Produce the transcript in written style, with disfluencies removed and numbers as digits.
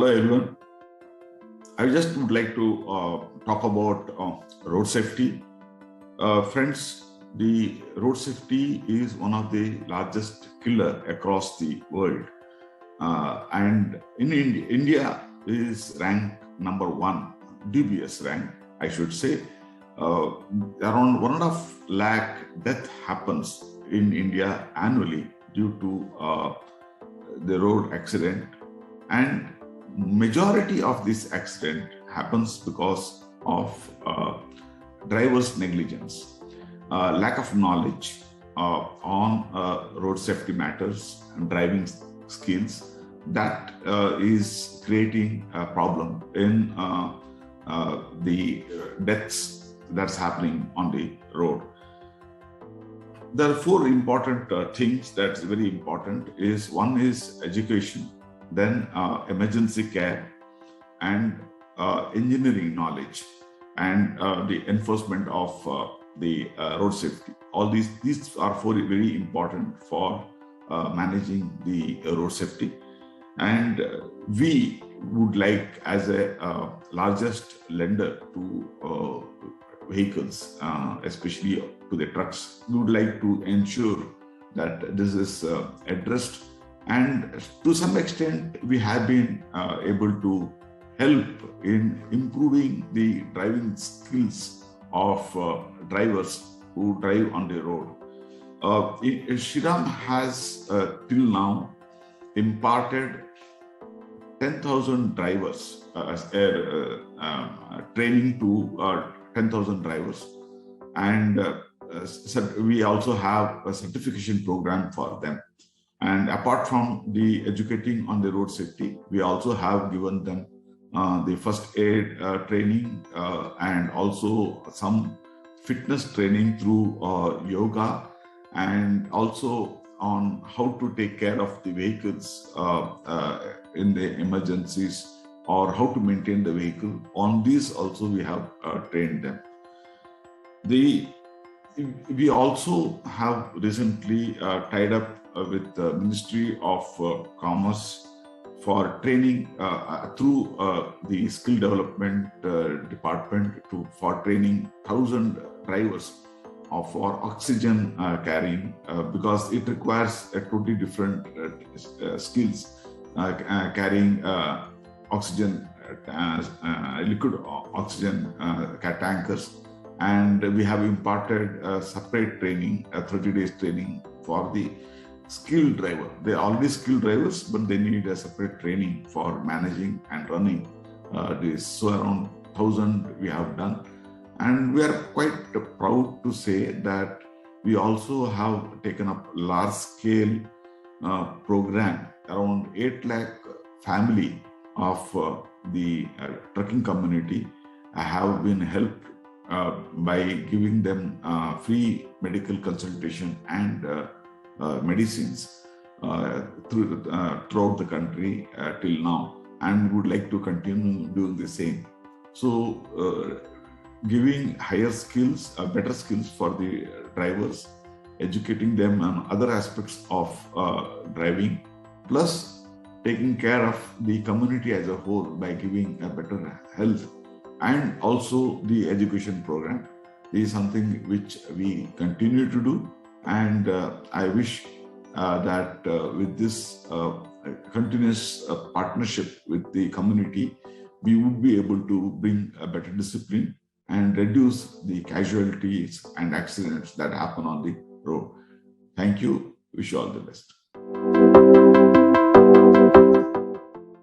Hello everyone. I just would like to talk about road safety. Friends, the road safety is one of the largest killer across the world. And in India is ranked number one, dubious rank, I should say. Around 1.5 lakh death happens in India annually due to the road accident, and majority of this accident happens because of driver's negligence, lack of knowledge on road safety matters and driving skills. That is creating a problem in the deaths that's happening on the road. There are four important things that's very important. One is education, then emergency care, and engineering knowledge, and the enforcement of the road safety. All these are four very important for managing the road safety. And we would like, as a largest lender to vehicles, especially to the trucks, we would like to ensure that this is addressed. And to some extent, we have been able to help in improving the driving skills of drivers who drive on the road. Shriram has till now imparted 10,000 drivers, training to 10,000 drivers. And we also have a certification program for them. And apart from the educating on the road safety, we also have given them the first aid training and also some fitness training through yoga, and also on how to take care of the vehicles in the emergencies, or how to maintain the vehicle. On these also we have trained them. We also have recently tied up with the Ministry of Commerce for training through the skill development department for training 1,000 drivers for oxygen carrying, because it requires a totally different skills carrying oxygen, liquid oxygen tankers. And we have imparted separate training, 30 days training for the skilled driver. They are already skilled drivers, but they need a separate training for managing and running this. So around 1,000 we have done. And we are quite proud to say that we also have taken up large scale program. Around 8 lakh family of the trucking community have been helped by giving them free medical consultation and medicines throughout the country till now, and would like to continue doing the same. So giving higher skills, better skills for the drivers, educating them on other aspects of driving, plus taking care of the community as a whole by giving a better health, and also the education program is something which we continue to do. And I wish that with this continuous partnership with the community, we would be able to bring a better discipline and reduce the casualties and accidents that happen on the road. Thank you. Wish you all the best.